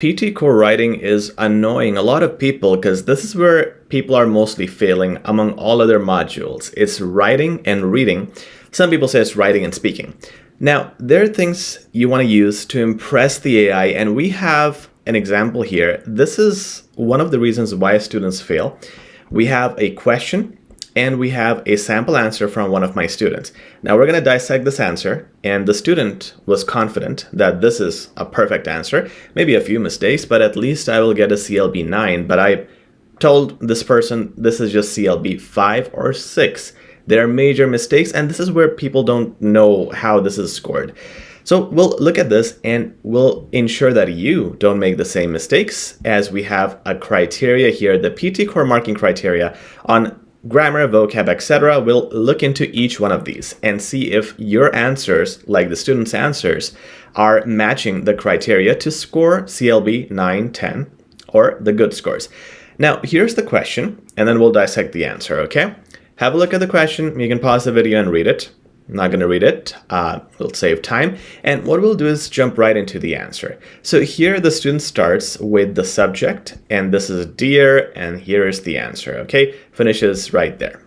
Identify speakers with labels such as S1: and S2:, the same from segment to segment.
S1: PTE Core writing is annoying a lot of people because this is where people are mostly failing among all other modules. It's writing and reading. Some people say it's writing and speaking. Now, there are things you want to use to impress the AI, and we have an example here. This is one of the reasons why students fail. We have a question and we have a sample answer from one of my students. Now we're going to dissect this answer, and the student was confident that this is a perfect answer, maybe a few mistakes, but at least I will get a CLB 9. But I told this person this is just CLB 5 or 6. There are major mistakes, and this is where people don't know how this is scored. So we'll look at this and we'll ensure that you don't make the same mistakes, as we have a criteria here, the PTE Core marking criteria on grammar, vocab, etc. We'll look into each one of these and see if your answers, like the student's answers, are matching the criteria to score CLB 9, 10, or the good scores. Now, here's the question, and then we'll dissect the answer, okay? Have a look at the question. You can pause the video and read it. I'm not going to read it. We'll save time. And what we'll do is jump right into the answer. So here the student starts with the subject, and this is dear, and here is the answer, okay? Finishes right there.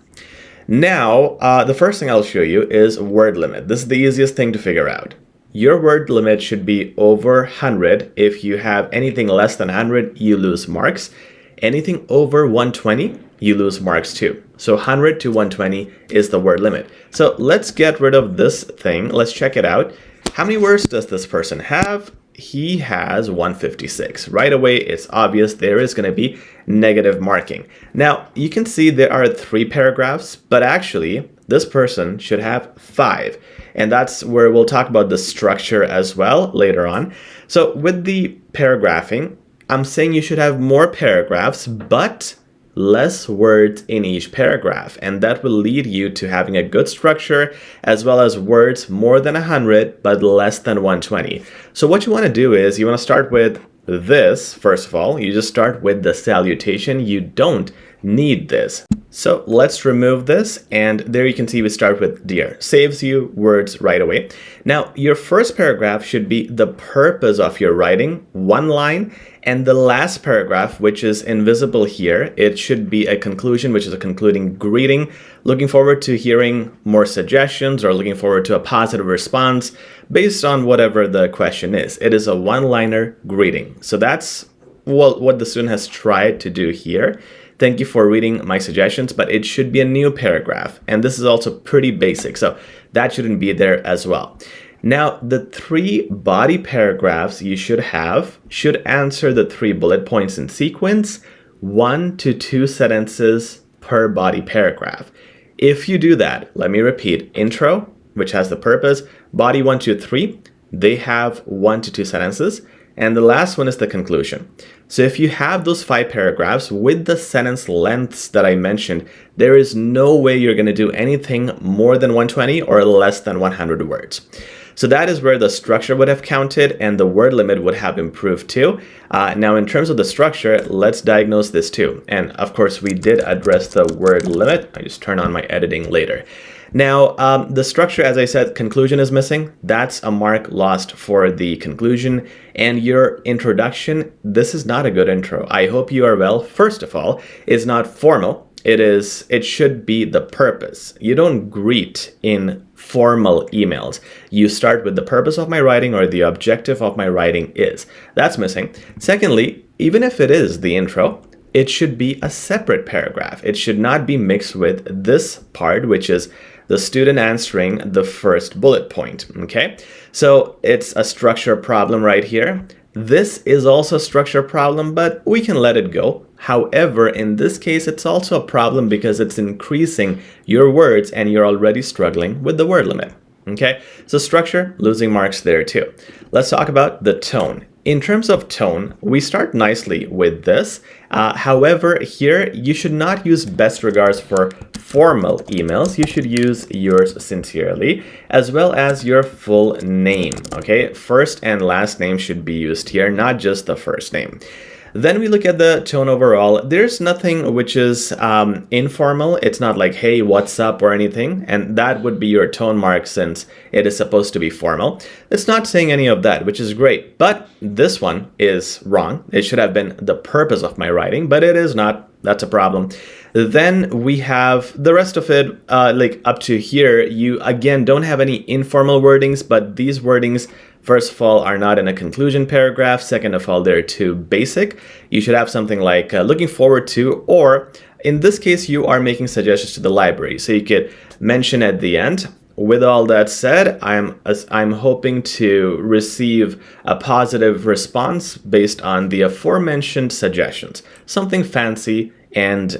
S1: Now, the first thing I'll show you is word limit. This is the easiest thing to figure out. Your word limit should be over 100. If you have anything less than 100, you lose marks. Anything over 120, you lose marks too. So 100 to 120 is the word limit. So let's get rid of this thing. Let's check it out. How many words does this person have? He has 156. Right away, it's obvious there is going to be negative marking. Now, you can see there are 3 paragraphs, but actually, this person should have 5. And that's where we'll talk about the structure as well later on. So with the paragraphing, I'm saying you should have more paragraphs, but less words in each paragraph, and that will lead you to having a good structure, as well as words more than 100 but less than 120. So what you want to do is you want to start with this. First of all, you just start with the salutation. You don't need this. So let's remove this, and there you can see we start with dear. Saves you words right away. Now, your first paragraph should be the purpose of your writing, 1 line, and the last paragraph, which is invisible here, it should be a conclusion, which is a concluding greeting. Looking forward to hearing more suggestions, or looking forward to a positive response based on whatever the question is. It is a 1-liner greeting. So that's what the student has tried to do here. Thank you for reading my suggestions, but it should be a new paragraph. And this is also pretty basic, so that shouldn't be there as well. Now, the 3 body paragraphs you should have should answer the 3 bullet points in sequence, 1 to 2 sentences per body paragraph. If you do that, let me repeat, intro, which has the purpose, body 1, 2, 3, they have 1 to 2 sentences, and the last one is the conclusion. So if you have those 5 paragraphs with the sentence lengths that I mentioned, there is no way you're going to do anything more than 120 or less than 100 words. So that is where the structure would have counted, and the word limit would have improved too. Now, in terms of the structure, let's diagnose this too. And of course, we did address the word limit. I just turn on my editing later. Now, the structure, as I said, conclusion is missing. That's a mark lost for the conclusion. And your introduction, this is not a good intro. I hope you are well. First of all, it's not formal. It should be the purpose. You don't greet in formal emails. You start with the purpose of my writing, or the objective of my writing is. That's missing. Secondly, even if it is the intro, it should be a separate paragraph. It should not be mixed with this part, which is the student answering the first bullet point, okay? So it's a structure problem right here. This is also a structure problem, but we can let it go. However, in this case, it's also a problem because it's increasing your words and you're already struggling with the word limit, okay? So structure, losing marks there too. Let's talk about the tone. In terms of tone, we start nicely with this. However, here, you should not use best regards for formal emails. You should use yours sincerely, as well as your full name, okay? First and last name should be used here, not just the first name. Then we look at the tone overall. There's nothing which is informal. It's not like, hey, what's up or anything. And that would be your tone mark since it is supposed to be formal. It's not saying any of that, which is great. But this one is wrong. It should have been the purpose of my writing, but it is not. That's a problem. Then we have the rest of it, like up to here. You, again, don't have any informal wordings, but these wordings, first of all, are not in a conclusion paragraph. Second of all, they're too basic. You should have something like looking forward to, or in this case, you are making suggestions to the library. So you could mention at the end, with all that said, I'm hoping to receive a positive response based on the aforementioned suggestions. Something fancy and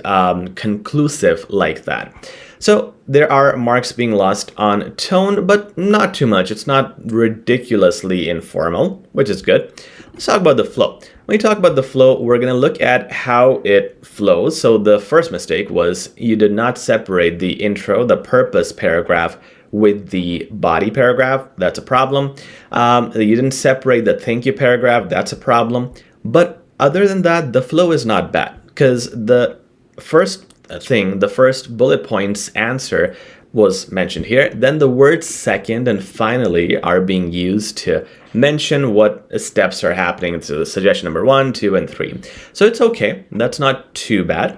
S1: conclusive like that. So there are marks being lost on tone, but not too much. It's not ridiculously informal, which is good. Let's talk about the flow. When we talk about the flow, we're going to look at how it flows. So the first mistake was you did not separate the intro, the purpose paragraph, with the body paragraph. That's a problem. You didn't separate the thank you paragraph. That's a problem. But other than that, the flow is not bad, because the first thing, the first bullet points answer was mentioned here. Then the words second and finally are being used to mention what steps are happening to suggestion number 1, 2, and 3. So it's okay. That's not too bad.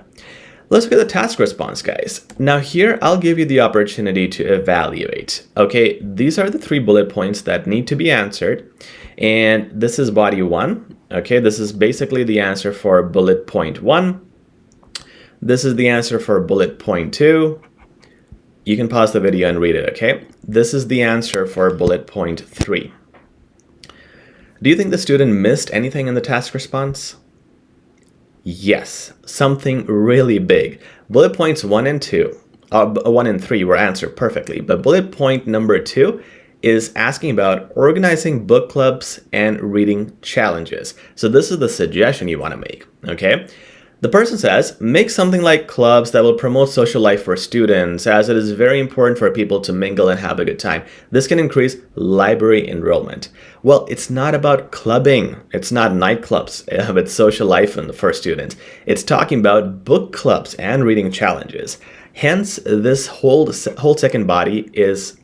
S1: Let's look at the task response, guys. Now here, I'll give you the opportunity to evaluate. Okay, these are the 3 bullet points that need to be answered. And this is body 1. Okay, this is basically the answer for bullet point 1. This is the answer for bullet point 2. You can pause the video and read it, okay? This is the answer for bullet point 3. Do you think the student missed anything in the task response? Yes, something really big. Bullet points 1 and 2, 1 and 3 were answered perfectly, but bullet point number 2 is asking about organizing book clubs and reading challenges. So this is the suggestion you want to make, okay? The person says, make something like clubs that will promote social life for students, as it is very important for people to mingle and have a good time. This can increase library enrollment. Well, it's not about clubbing. It's not nightclubs with social life for students. It's talking about book clubs and reading challenges. Hence, this whole second body is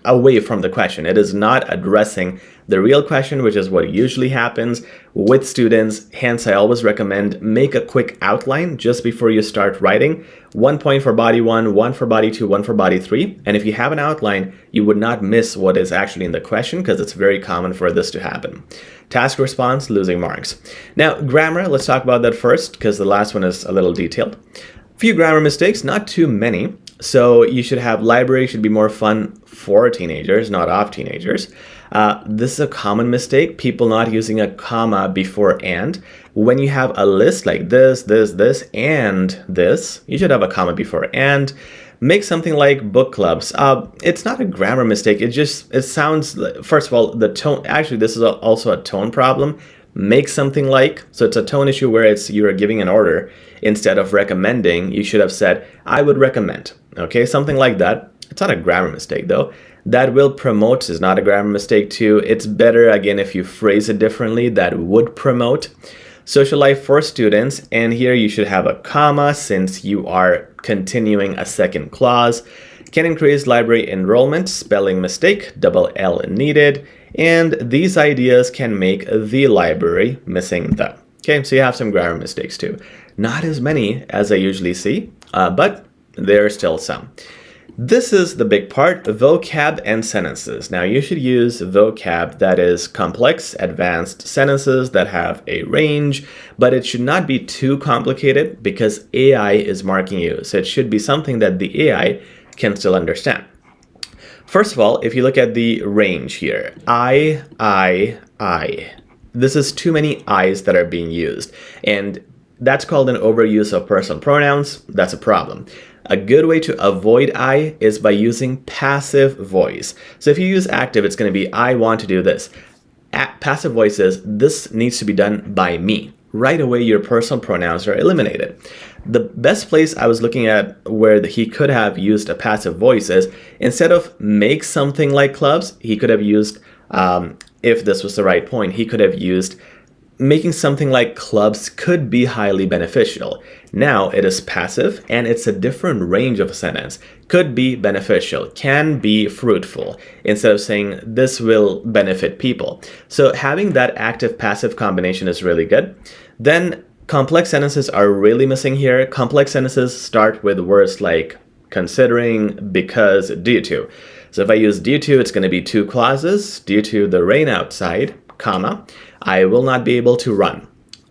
S1: away from the question. It is not addressing the real question, which is what usually happens with students. Hence, I always recommend make a quick outline just before you start writing. 1 point for body 1, 1 for body 2, 1 for body 3. And if you have an outline, you would not miss what is actually in the question, because it's very common for this to happen. Task response, losing marks. Now, grammar, let's talk about that first, because the last one is a little detailed. Few grammar mistakes, not too many. So you should have library should be more fun for teenagers, not of teenagers. This is a common mistake, people not using a comma before and. When you have a list like this, and this, you should have a comma before and. Make something like book clubs. It's not a grammar mistake. It sounds, first of all, the tone, actually this is also a tone problem. Make something like, so it's a tone issue where you're giving an order. Instead of recommending, you should have said, I would recommend. Okay, something like that. It's not a grammar mistake though. That will promote is not a grammar mistake too. It's better, again, if you phrase it differently, that would promote. Social life for students, and here you should have a comma since you are continuing a second clause. Can increase library enrollment, spelling mistake, double L needed. And these ideas can make the library missing the. Okay, so you have some grammar mistakes too. Not as many as I usually see, but there are still some. This is the big part, vocab and sentences. Now you should use vocab that is complex, advanced sentences that have a range, but it should not be too complicated because AI is marking you. So it should be something that the AI can still understand. First of all, if you look at the range here, I. This is too many I's that are being used. And that's called an overuse of personal pronouns. That's a problem. A good way to avoid I is by using passive voice. So if you use active, it's going to be, I want to do this. Passive voice is, this needs to be done by me. Right away, your personal pronouns are eliminated. The best place I was looking at where he could have used a passive voice is, instead of make something like clubs, he could have used, if this was the right point, he could have used making something like clubs could be highly beneficial. Now it is passive and it's a different range of a sentence. Could be beneficial, can be fruitful, instead of saying this will benefit people. So having that active passive combination is really good. Then complex sentences are really missing here. Complex sentences start with words like considering, because, due to. So if I use due to, it's going to be two clauses. Due to the rain outside, comma, I will not be able to run.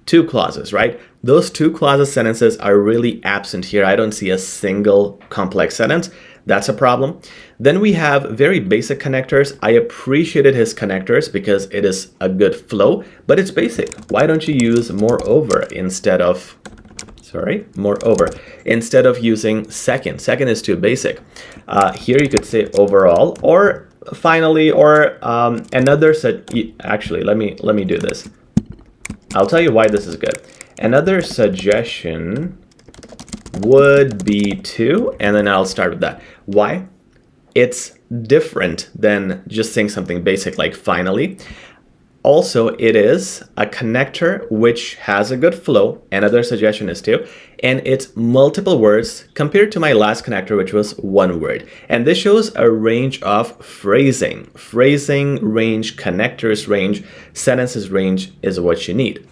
S1: Two clauses, right? Those two clauses sentences are really absent here. I don't see a single complex sentence. That's a problem. Then we have very basic connectors. I appreciated his connectors because it is a good flow, but it's basic. Why don't you use moreover instead of, moreover, instead of using second? Second is too basic. Here you could say overall, or finally, or another actually, let me do this. I'll tell you why this is good. Another suggestion would be to, and then I'll start with that. Why? It's different than just saying something basic like finally. Also, it is a connector which has a good flow. Another suggestion is too. And it's multiple words compared to my last connector, which was one word. And this shows a range of phrasing. Phrasing range, connectors range, sentences range is what you need.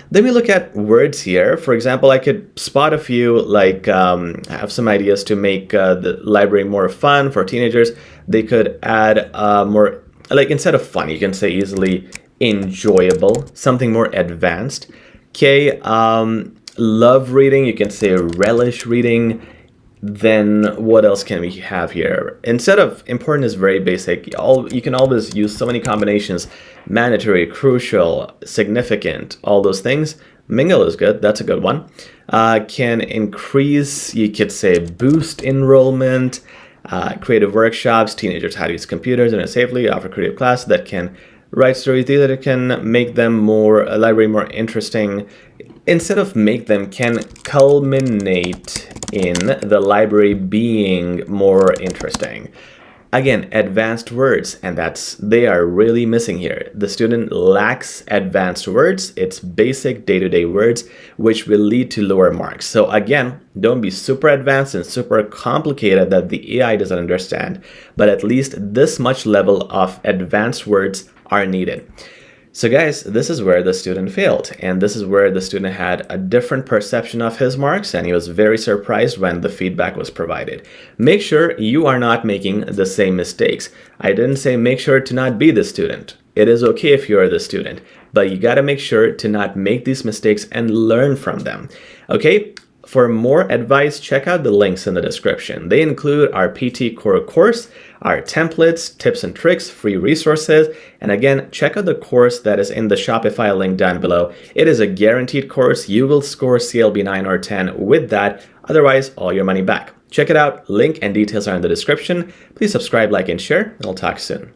S1: Then we look at words here. For example, I could spot a few, like have some ideas to make the library more fun for teenagers. They could add more, like instead of fun, you can say easily enjoyable, something more advanced. Okay, love reading, you can say relish reading. Then what else can we have here? Instead of important is very basic. You can always use so many combinations. Mandatory, crucial, significant, all those things. Mingle is good. That's a good one. Can increase, you could say boost enrollment. Creative workshops, teenagers how to use computers and safely, offer creative class that can write stories that it can make them more, a library more interesting. Instead of make them, can culminate in the library being more interesting. Again, advanced words, and they are really missing here. The student lacks advanced words. It's basic day-to-day words, which will lead to lower marks. So again, don't be super advanced and super complicated that the AI doesn't understand, but at least this much level of advanced words are needed. So guys, this is where the student failed, and this is where the student had a different perception of his marks, and he was very surprised when the feedback was provided. Make sure you are not making the same mistakes. I didn't say make sure to not be the student. It is okay if you are the student, but you gotta make sure to not make these mistakes and learn from them. Okay? For more advice, check out the links in the description. They include our PTE Core course, our templates, tips and tricks, free resources, and again, check out the course that is in the Shopify link down below. It is a guaranteed course. You will score CLB 9 or 10 with that, otherwise all your money back. Check it out. Link and details are in the description. Please subscribe, like, and share, and I'll talk soon.